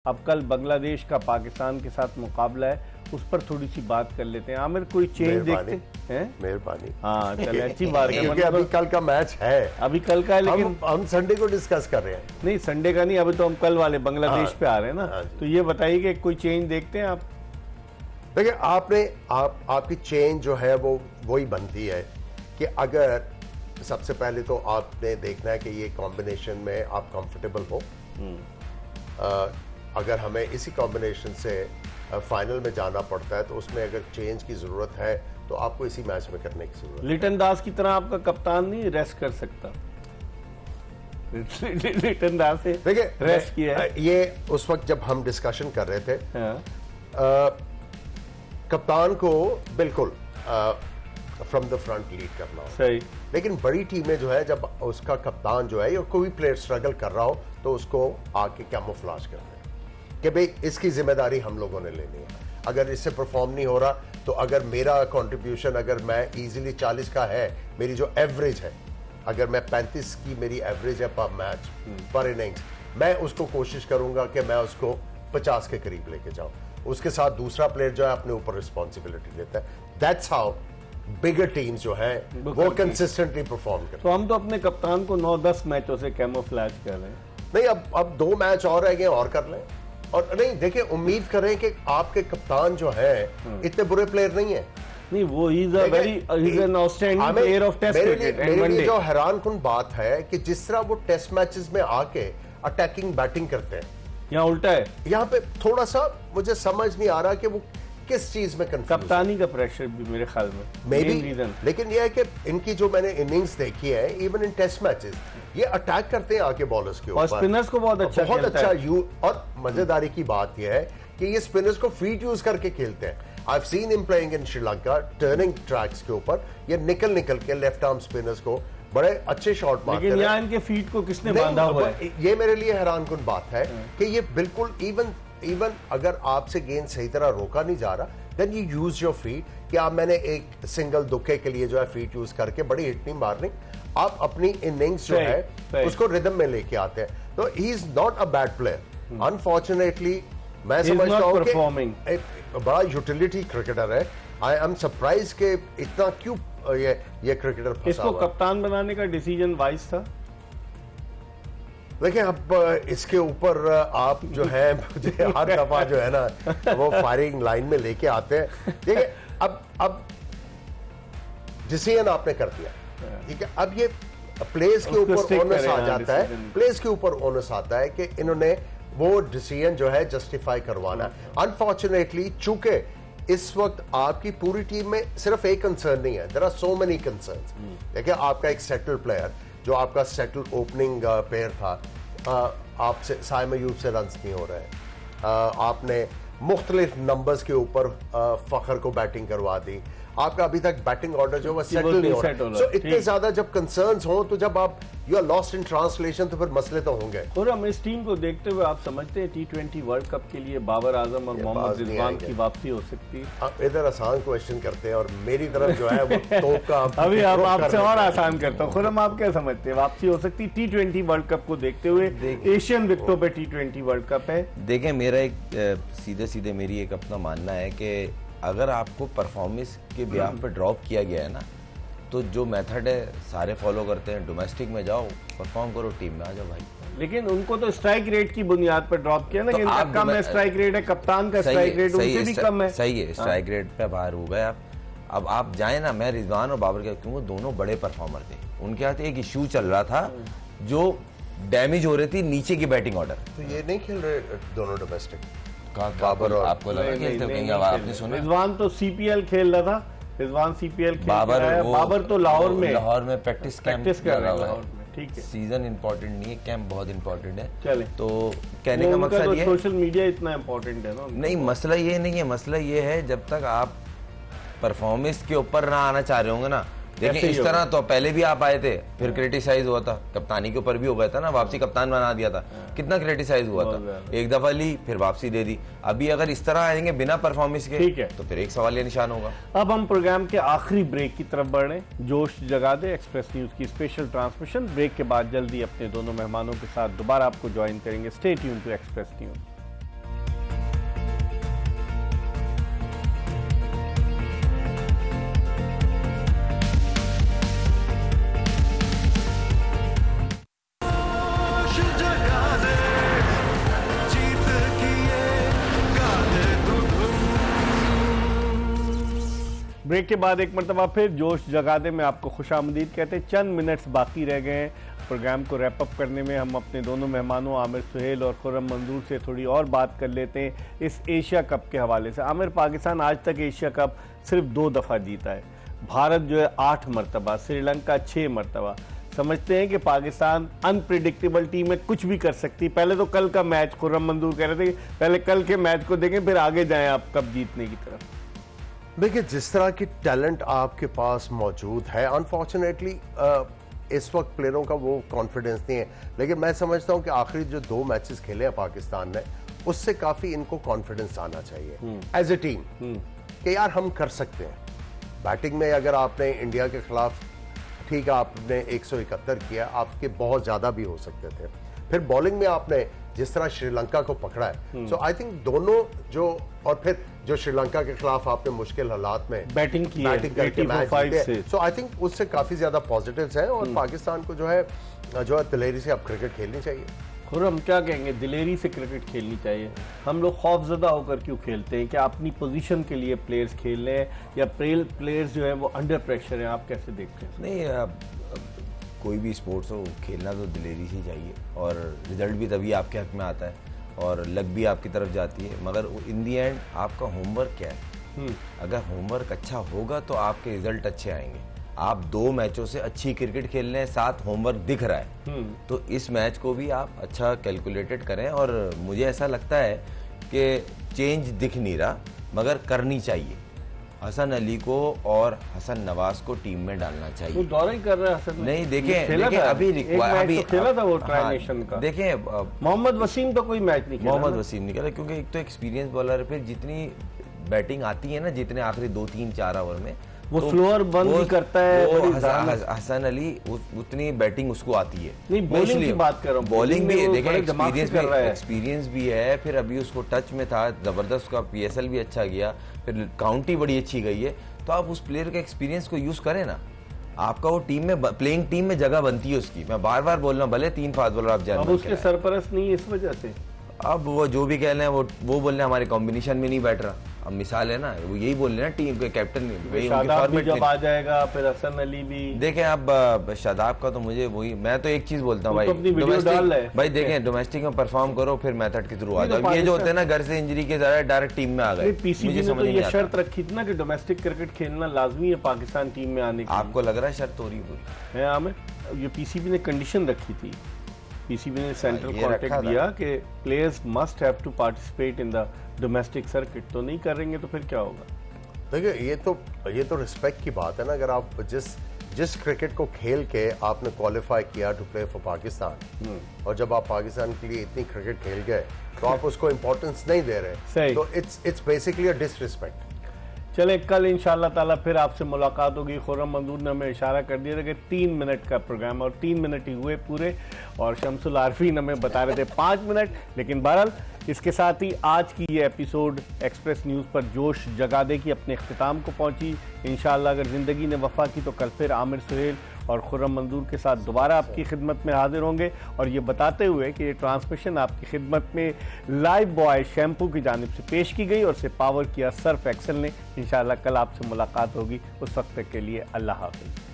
अब कल बांग्लादेश का पाकिस्तान के साथ मुकाबला है, उस पर थोड़ी सी बात कर लेते हैं। आमिर, कोई चेंज देखते हैं? मेहरबानी। हाँ चले, अच्छी बात है, क्योंकि अभी कल का मैच है, अभी कल का है, लेकिन हम संडे को डिस्कस कर रहे हैं। नहीं, संडे का नहीं, अभी तो हम कल वाले बांग्लादेश पे आ रहे हैं ना। तो ये बताइए कि कोई चेंज देखते हैं आप? देखिए, आपकी चेंज जो है वो वही बनती है कि अगर सबसे पहले तो आपने देखना है कि ये कॉम्बिनेशन में आप कंफर्टेबल हो। अगर हमें इसी कॉम्बिनेशन से फाइनल में जाना पड़ता है तो उसमें अगर चेंज की जरूरत है तो आपको इसी मैच में करने की जरूरत है। लिटन दास की तरह आपका कप्तान नहीं रेस्ट कर सकता? लिटन दास से देखिए, रेस्ट किया है। ये उस वक्त जब हम डिस्कशन कर रहे थे, कप्तान को बिल्कुल फ्रॉम द फ्रंट लीड करना हो, सही। लेकिन बड़ी टीमें जो है, जब उसका कप्तान जो है या कोई प्लेयर स्ट्रगल कर रहा हो तो उसको आके कैमोफ्लेज करना है कि भाई इसकी जिम्मेदारी हम लोगों ने लेनी है। अगर इससे परफॉर्म नहीं हो रहा तो अगर मेरा कंट्रीब्यूशन, अगर मैं इजीली 40 का है, मेरी जो एवरेज है, अगर मैं 35 की मेरी एवरेज है पर मैच, पर इनिंग्स, मैं उसको कोशिश करूंगा कि मैं उसको 50 के करीब लेके जाऊं। उसके साथ दूसरा प्लेयर जो है अपने ऊपर रिस्पॉन्सिबिलिटी लेता है। दैट्स हाउ बिगर टीम्स जो है वो कंसिस्टेंटली परफॉर्म करते हैं। तो हम तो अपने कप्तान को 9-10 मैचों से कैमोफ्लेज कर रहे हैं। नहीं, अब 2 मैच और रह गए, और कर लें। और नहीं, देखिए, उम्मीद करें कि आपके कप्तान जो है इतने बुरे प्लेयर नहीं है। नहीं, वो he is an outstanding player of test cricket. मेरे लिए जो हैरानकुन बात है कि जिस तरह वो टेस्ट मैचेस में आके अटैकिंग बैटिंग करते हैं, यहाँ उल्टा है। यहाँ पे थोड़ा सा मुझे समझ नहीं आ रहा कि वो किस चीज में कंफ्यूज। कप्तानी का प्रेशर भी मेरे ख्याल में मे बी, लेकिन ये है कि इनकी जो मैंने इनिंग्स देखी है, इवन इन टेस्ट मैचेस, ये अटैक करते हैं आके बॉलर्स के ऊपर, और स्पिनर्स को बहुत अच्छा और मजेदारी की बात यह है कि ये स्पिनर्स को फीट यूज करके खेलते हैं। I have seen him playing in Sri Lanka turning tracks के ऊपर, ये निकल के लेफ्ट आर्म स्पिनर्स को बड़े अच्छे शॉट मारते हैं। लेकिन यहाँ इनके फीट को किसने बांधा हुआ है? ये मेरे लिए हैरानकुन बात है कि ये बिल्कुल इवन अगर आपसे गेंद सही तरह रोका नहीं जा रहा, then you use your feet. कि आप, मैंने एक सिंगल दुक्के के लिए जो है फीट यूज करके बड़ी हिट नहीं मारनी, आप अपनी इनिंग्स जो है उसको रिदम में लेके आते हैं। तो he is not a bad player. Unfortunately मैं समझता हूं कि एक बड़ा यूटिलिटी क्रिकेटर है। आई एम सरप्राइज के इतना क्यों ये क्रिकेटर फंसा इसको कप्तान बनाने का डिसीजन वाइज था। देखिए, अब इसके ऊपर आप जो है मुझे हर दफा जो है ना वो फायरिंग लाइन में लेके आते हैं। देखिए, अब डिसीजन आपने कर दिया, ठीक है। अब ये प्लेयर्स के ऊपर ओनस आ जाता है, प्लेयर्स के ऊपर ओनस आता है कि इन्होंने वो डिसीजन जो है जस्टिफाई करवाना है। अनफॉर्चुनेटली चूंकि इस वक्त आपकी पूरी टीम में सिर्फ एक कंसर्न नहीं है, there are so many concerns. देखिए, आपका एक सेटल प्लेयर, जो आपका सेटल ओपनिंग पेयर था, आपसे साइम अयूब से रन्स नहीं हो रहे, आपने मुख्तलिफ नंबर्स के ऊपर फखर को बैटिंग करवा दी, आपका अभी तक बैटिंग ऑर्डर जो है सेटल नहीं हो रहा। सो इतने ज्यादा जब कंसर्न्स हो, तो जब आप you are lost in translation, तो फिर मसले तो होंगे। और हम इस टीम को देखते हुए आप समझते हैं T20 वर्ल्ड कप के लिए बाबर आजम और मोहम्मद रिजवान की वापसी हो सकती है? इधर आसान क्वेश्चन करते हैं और मेरी तरफ जो है वो तोप का अभी आप आपसे और आसान करता हूँ। खुरम, आप क्या समझते हैं, वापसी हो सकती है T20 वर्ल्ड कप को देखते हुए? एशियन विकेटों पे T20 वर्ल्ड कप है। देखें, मेरा एक सीधे मेरी एक अपना मानना है कि अगर आपको परफॉर्मेंस के बिहाफ पे ड्रॉप किया गया है ना, तो जो मेथड है सारे फॉलो करते हैं, डोमेस्टिक में जाओ, परफॉर्म करो, टीम में आ जाओ भाई। लेकिन उनको तो स्ट्राइक रेट की बुनियाद पर ड्रॉप किया ना, कि कम है स्ट्राइक रेट है, कप्तान का स्ट्राइक रेट उनसे भी कम है। सही है, स्ट्राइक रेट पे बाहर हो गए आप। अब आप जाए ना, मैं रिजवान और बाबर के, क्योंकि दोनों बड़े परफॉर्मर थे, उनके हाथ एक इशू चल रहा था जो डैमेज हो रही थी नीचे की बैटिंग ऑर्डर। तो ये नहीं खेल रहे दोनों डोमेस्टिक? बाबर और आपको लगा खेलते कहीं? आपने सुना? रिजवान तो CPL खेल रहा था, रिजवान CPL खेल रहा है। बाबर तो लाहौर में प्रैक्टिस कर रहा है। ठीक है, सीजन इंपॉर्टेंट नहीं है, कैंप बहुत इंपॉर्टेंट है। चले, तो कहने का मकसद ये, सोशल मीडिया इतना इंपॉर्टेंट है ना? नहीं, मसला ये नहीं है, मसला ये है जब तक आप परफॉर्मेंस के ऊपर ना आना चाह रहे होंगे ना। देखिए, इस तरह तो पहले भी आप आए थे, फिर क्रिटिसाइज हुआ था, कप्तानी के ऊपर भी हो गया था ना, वापसी कप्तान बना दिया था, कितना क्रिटिसाइज हुआ था। एक दफा ली, फिर वापसी दे दी। अभी अगर इस तरह आएंगे बिना परफॉर्मेंस के, तो फिर एक सवालिया निशान होगा। अब हम प्रोग्राम के आखिरी ब्रेक की तरफ बढ़ रहे हैं। जोश जगा दे एक्सप्रेस न्यूज की स्पेशल ट्रांसमिशन। ब्रेक के बाद जल्दी अपने दोनों मेहमानों के साथ दोबारा आपको ज्वाइन करेंगे। Stay tune to Express News. Break के बाद एक मरतबा फिर जोश जगादे में आपको खुशामदीद कहते हैं। चंद मिनट्स बाकी रह गए हैं प्रोग्राम को रैप अप करने में। हम अपने दोनों मेहमानों आमिर सुहेल और खुर्रम मंजूर से थोड़ी और बात कर लेते हैं इस एशिया कप के हवाले से। आमिर, पाकिस्तान आज तक एशिया कप सिर्फ 2 दफ़ा जीता है, भारत जो है 8 मरतबा, श्रीलंका 6 मरतबा। समझते हैं कि पाकिस्तान अनप्रिडिक्टेबल टीम है, कुछ भी कर सकती है। पहले तो कल का मैच खुर्रम मंजूर कह रहे थे कि पहले कल के मैच को देखें फिर आगे जाएं आप कब जीतने की तरफ। देखिए, जिस तरह की टैलेंट आपके पास मौजूद है, अनफॉर्चुनेटली इस वक्त प्लेयरों का वो कॉन्फिडेंस नहीं है, लेकिन मैं समझता हूं कि आखिरी जो 2 मैचेस खेले हैं पाकिस्तान ने, उससे काफी इनको कॉन्फिडेंस आना चाहिए एज ए टीम कि यार हम कर सकते हैं। बैटिंग में अगर आपने इंडिया के खिलाफ ठीक है आपने 171 किया, आपके बहुत ज्यादा भी हो सकते थे। फिर बॉलिंग में आपने जिस तरह श्रीलंका को पकड़ा है, सो आई थिंक दोनों जो, और फिर जो श्रीलंका के खिलाफ आपने मुश्किल हालात में बैटिंग की करके मैच जीते, सो आई थिंक उससे काफी ज्यादा पॉजिटिव्स हैं और पाकिस्तान को जो है दिलेरी से अब क्रिकेट खेलनी चाहिए। खुर्रम, क्या कहेंगे, दिलेरी से क्रिकेट खेलनी चाहिए? हम लोग खौफजदा होकर क्यों खेलते हैं? क्या अपनी पोजीशन के लिए प्लेयर्स खेल रहे हैं या प्लेयर्स जो है वो अंडर प्रेशर हैं? आप कैसे देखते हैं? नहीं, कोई भी स्पोर्ट्स हो, खेलना तो दिलेरी से चाहिए और रिजल्ट भी तभी आपके हक में आता है और लक भी आपकी तरफ जाती है। मगर इन दी एंड आपका होमवर्क क्या है? अगर होमवर्क अच्छा होगा तो आपके रिजल्ट अच्छे आएंगे। आप 2 मैचों से अच्छी क्रिकेट खेल रहे हैं, साथ होमवर्क दिख रहा है, तो इस मैच को भी आप अच्छा कैलकुलेटेड करें। और मुझे ऐसा लगता है कि चेंज दिख नहीं रहा, मगर करनी चाहिए। हसन अली को और हसन नवाज को टीम में डालना चाहिए। वो दौरा ही कर रहा है हसन। नहीं, देखें अभी खेला था वो ट्राई नेशन का। देखें, मोहम्मद वसीम तो कोई मैच नहीं खेला। मोहम्मद वसीम नहीं खेला क्योंकि एक तो एक्सपीरियंस बॉलर है, फिर जितनी बैटिंग आती है ना, जितने आखिरी 2-3-4 ओवर में वो स्लोअर बंद भी करता है। हसन अली उतनी बैटिंग उसको आती है। नहीं, बॉलिंग की बात कर रहा हूं। बॉलिंग भी देखें, एक्सपीरियंस भी है, फिर अभी उसको टच में था, जबरदस्त का PSL भी अच्छा गया, फिर काउंटी बड़ी अच्छी गई है। तो आप उस प्लेयर के एक्सपीरियंस को यूज करें ना, आपका वो टीम में प्लेइंग टीम में जगह बनती है उसकी। मैं बार बार बोल रहा हूँ, भले 3 फास्ट बॉलर आप जान, अब उसके सरपरस्त नहीं है इस वजह से। अब वो जो भी कह रहे हैं वो बोल रहे हैं हमारे कॉम्बिनेशन में नहीं बैठ रहा। अब मिसाल है ना, वो यही बोल रहे हैं टीम के कैप्टन शादाब जब आ जाएगा, फिर हसन अली भी। देखें, अब शादाब का तो मुझे वही, मैं तो एक चीज बोलता हूँ भाई देखें, डोमेस्टिक में परफॉर्म करो, फिर मेथड के थ्रू आ जाओ। ये जो होते हैं ना, घर से इंजरी के जरिए डायरेक्ट टीम में आ गए। पीसीबी ने तो ये शर्त रखी थी ना कि डोमेस्टिक क्रिकेट खेलना लाजमी है पाकिस्तान टीम में आने की। आपको लग रहा है शर्त हो रही पूरी? आमिर, ये पीसीबी ने कंडीशन रखी थी, पीसीबी ने सेंट्रल कॉन्ट्रैक्ट दिया कि players must have to participate in the domestic circuit. तो नहीं करेंगे तो फिर क्या होगा? देखिए, ये तो रिस्पेक्ट की बात है ना। अगर आप जिस क्रिकेट को खेल के आपने क्वालिफाई किया टू प्ले फॉर पाकिस्तान, और जब आप पाकिस्तान के लिए इतनी क्रिकेट खेल गए तो आप उसको इंपॉर्टेंस नहीं दे रहे, तो इट्स बेसिकली अ डिसरिस्पेक्ट। चले, कल इंशाअल्लाह ताला फिर आपसे मुलाकात होगी। खुर्रम मंजूर ने हमें इशारा कर दिया था कि 3 मिनट का प्रोग्राम, और 3 मिनट ही हुए पूरे, और शमसुल आरफीन हमें बता रहे थे 5 मिनट। लेकिन बहरहाल इसके साथ ही आज की ये एपिसोड एक्सप्रेस न्यूज़ पर जोश जगादे की अपने अख्तिताम को पहुंची। इंशाअल्लाह अगर ज़िंदगी ने वफा की तो कल फिर आमिर सुहेल और खुर्रम मंजूर के साथ दोबारा आपकी खिदमत में हाजिर होंगे, और ये बताते हुए कि ये ट्रांसमिशन आपकी खिदमत में लाइफ बॉय शैम्पू की जानिब से पेश की गई और इसे पावर किया सर्फ एक्सेल ने। इंशाअल्लाह कल आपसे मुलाकात होगी, उस वक्त तक के लिए अल्लाह हाफ़िज़।